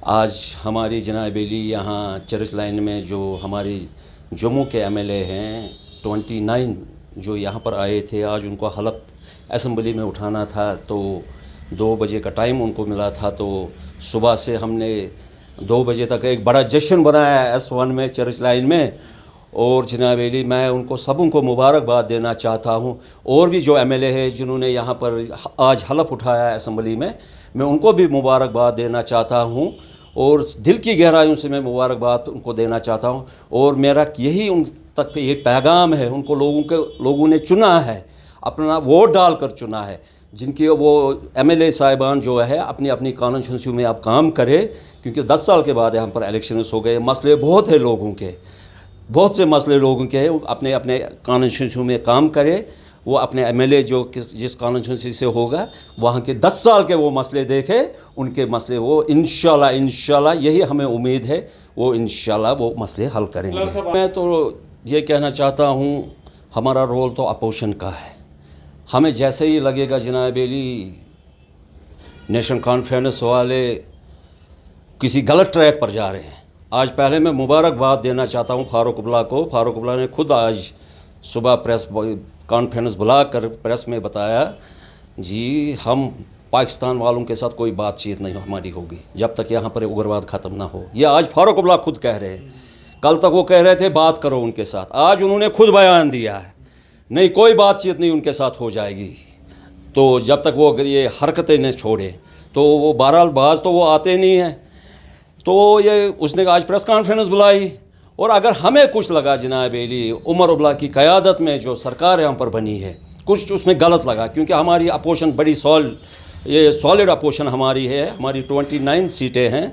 آج ہماری جناب بیلی یہاں چرچ لائن میں جو ہماری جموں کے ایم ایل اے ہیں 29 جو یہاں پر آئے تھے، آج ان کو حلف اسمبلی میں اٹھانا تھا تو 2 بجے کا ٹائم ان کو ملا تھا، تو صبح سے ہم نے 2 بجے تک ایک بڑا جشن بنایا ہے S1 میں چرچ لائن میں. اور جناب علی میں ان کو سبوں کو مبارکباد دینا چاہتا ہوں، اور بھی جو ایم ایل اے ہے جنہوں نے یہاں پر آج حلف اٹھایا ہے اسمبلی میں ان کو بھی مبارکباد دینا چاہتا ہوں، اور دل کی گہرائیوں سے میں مبارکباد ان کو دینا چاہتا ہوں. اور میرا یہی ان تک یہ پیغام ہے، ان کو لوگوں نے چنا ہے، اپنا ووٹ ڈال کر چنا ہے، جن کی وہ ایم ایل اے صاحبان جو ہے اپنی اپنی کانسٹیٹوئنسی میں آپ کام کرے، کیونکہ 10 سال کے بعد یہاں پر الیکشنز ہو گئے، مسئلے بہت ہیں لوگوں کے، بہت سے مسئلے لوگوں کے ہیں، اپنے اپنے کانسٹیٹوئنسی میں کام کرے. وہ اپنے ایم ایل اے جو جس کانسٹیٹوئنسی سے ہوگا وہاں کے 10 سال کے وہ مسئلے دیکھے، ان کے مسئلے وہ انشاءاللہ یہی ہمیں امید ہے وہ انشاءاللہ وہ مسئلے حل کریں گے. میں تو یہ کہنا چاہتا ہوں ہمارا رول تو اپوزیشن کا ہے. ہمیں جیسے ہی لگے گا جناب علی نیشنل کانفرنس والے کسی غلط ٹریک پر جا رہے ہیں. آج پہلے میں مبارکباد دینا چاہتا ہوں فاروق عبداللہ کو. فاروق عبداللہ نے خود آج صبح پریس کانفرنس بلا کر پریس میں بتایا جی ہم پاکستان والوں کے ساتھ کوئی بات چیت نہیں ہماری ہوگی جب تک یہاں پر اگرواد ختم نہ ہو. یہ آج فاروق عبداللہ خود کہہ رہے ہیں. کل تک وہ کہہ رہے تھے بات کرو ان کے ساتھ، آج انہوں نے خود بیان دیا ہے نہیں کوئی بات چیت نہیں ان کے ساتھ ہو جائے گی. تو جب تک وہ یہ حرکتیں نہ چھوڑے تو وہ بہرحال بعض تو وہ آتے نہیں ہیں. تو یہ اس نے آج پریس کانفرنس بلائی، اور اگر ہمیں کچھ لگا جناب علی عمر عبداللہ کی قیادت میں جو سرکار یہاں پر بنی ہے کچھ اس میں غلط لگا، کیونکہ ہماری اپوزیشن بڑی سالڈ اپوزیشن ہماری ہے، ہماری 29 سیٹیں ہیں،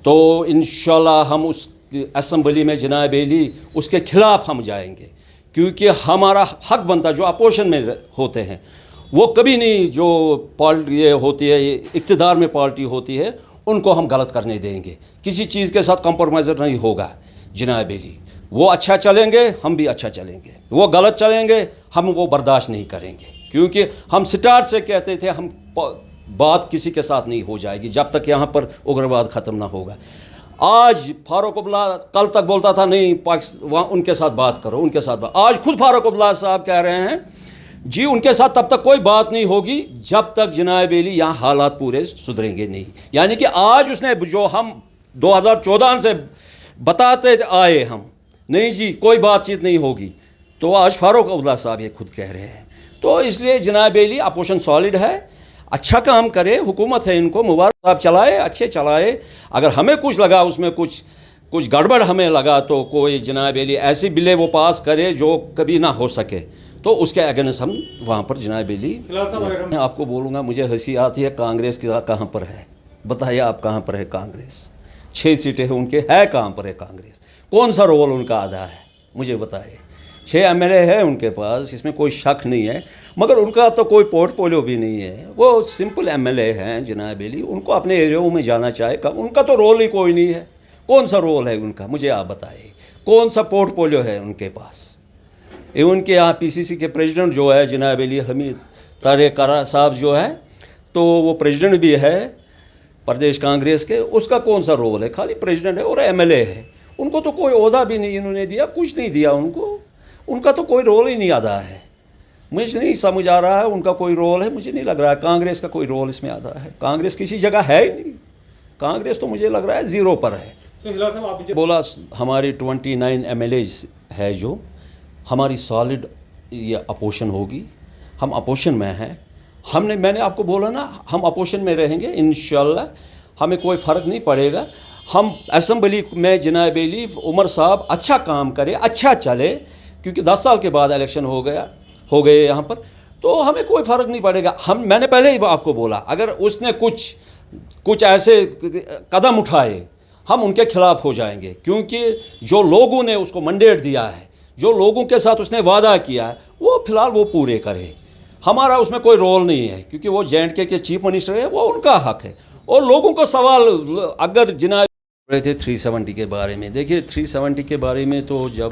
تو انشاءاللہ ہم اس اسمبلی میں جناب علی اس کے خلاف ہم جائیں گے، کیونکہ ہمارا حق بنتا جو اپوزیشن میں ہوتے ہیں وہ کبھی نہیں جو یہ ہوتی ہے اقتدار میں پارٹی ہوتی ہے ان کو ہم غلط کرنے دیں گے. کسی چیز کے ساتھ کمپرومائز نہیں ہوگا جناب علی. وہ اچھا چلیں گے ہم بھی اچھا چلیں گے، وہ غلط چلیں گے ہم وہ برداشت نہیں کریں گے، کیونکہ ہم سٹارٹ سے کہتے تھے ہم بات کسی کے ساتھ نہیں ہو جائے گی جب تک یہاں پر اگرواد ختم نہ ہوگا. آج فاروق عبداللہ کل تک بولتا تھا نہیں وہاں ان کے ساتھ بات کرو، ان کے ساتھ بات. آج خود فاروق عبداللہ صاحب کہہ رہے ہیں جی ان کے ساتھ تب تک کوئی بات نہیں ہوگی جب تک جناب علی یہاں حالات پورے سدھریں گے نہیں. یعنی کہ آج اس نے جو ہم 2014 سے بتاتے آئے ہم نہیں جی کوئی بات چیت نہیں ہوگی، تو آج فاروق عبداللہ صاحب یہ خود کہہ رہے ہیں. تو اس لیے جناب علی اپوزیشن سالڈ ہے، اچھا کام کرے، حکومت ہے ان کو مبارک صاحب چلائے، اچھے چلائے. اگر ہمیں کچھ لگا اس میں کچھ گڑبڑ ہمیں لگا تو کوئی جناب علی ایسی بلیں وہ پاس کرے جو کبھی نہ ہو سکے، تو اس کے اگینسٹ ہم وہاں پر جناب علی. میں آپ کو بولوں گا مجھے ہنسی آتی ہے کانگریس کہاں پر ہے، بتائیے آپ کہاں پر ہے کانگریس؟ 6 سیٹیں ہیں ان کے، ہے کہاں پر ہے کانگریس؟ کون سا رول ان کا ادا ہے مجھے بتائیے؟ 6 ایم ایل اے ہے ان کے پاس، اس میں کوئی شک نہیں ہے، مگر ان کا تو کوئی پورٹ فولیو بھی نہیں ہے. وہ سمپل ایم ایل اے ہیں جناب علی، ان کو اپنے ایریوں میں جانا چاہے ان کا تو رول ہی کوئی نہیں ہے. کون سا رول ہے ان کا مجھے آپ بتائیے؟ کون سا پورٹ فولیو ہے ان کے پاس؟ ان کے یہاں PCC کے پریزیڈنٹ جو ہے جناب علی حمید طارق کرا صاحب جو ہے، تو وہ پریزیڈنٹ بھی ہے پردیش کانگریس کے، اس کا کون سا رول ہے؟ خالی پریزیڈنٹ ہے اور ایم ایل اے ہے. ان کو تو کوئی عہدہ بھی نہیں انہوں نے دیا، کچھ نہیں دیا ان کو، ان کا تو کوئی رول ہی نہیں ادا ہے. مجھے نہیں سمجھ آ رہا ہے ان کا کوئی رول ہے، مجھے نہیں لگ رہا ہے کانگریس کا کوئی رول اس میں ادا ہے. کانگریس کسی جگہ ہے ہی نہیں، کانگریس تو مجھے لگ رہا ہے زیرو پر ہے. بولا ہماری 29 ایم ایل ایز ہے جو ہماری سالڈ یہ اپوزیشن ہوگی، ہم اپوزیشن میں ہیں. میں نے آپ کو بولا نا ہم اپوزیشن میں رہیں گے انشاءاللہ، ہمیں کوئی فرق نہیں پڑے گا. ہم اسمبلی میں جناب علی عمر صاحب اچھا کام کرے، اچھا چلے، کیونکہ 10 سال کے بعد الیکشن ہو گئے یہاں پر، تو ہمیں کوئی فرق نہیں پڑے گا. میں نے پہلے ہی آپ کو بولا اگر اس نے کچھ ایسے قدم اٹھائے ہم ان کے خلاف ہو جائیں گے، کیونکہ جو لوگوں نے اس کو منڈیٹ دیا ہے، جو لوگوں کے ساتھ اس نے وعدہ کیا ہے وہ فی الحال وہ پورے کرے. ہمارا اس میں کوئی رول نہیں ہے، کیونکہ وہ JNK کے چیف منسٹر ہے، وہ ان کا حق ہے. اور لوگوں کو سوال اگر جناب رہے تھے 370 کے بارے میں، دیکھیے 370 کے بارے میں تو جب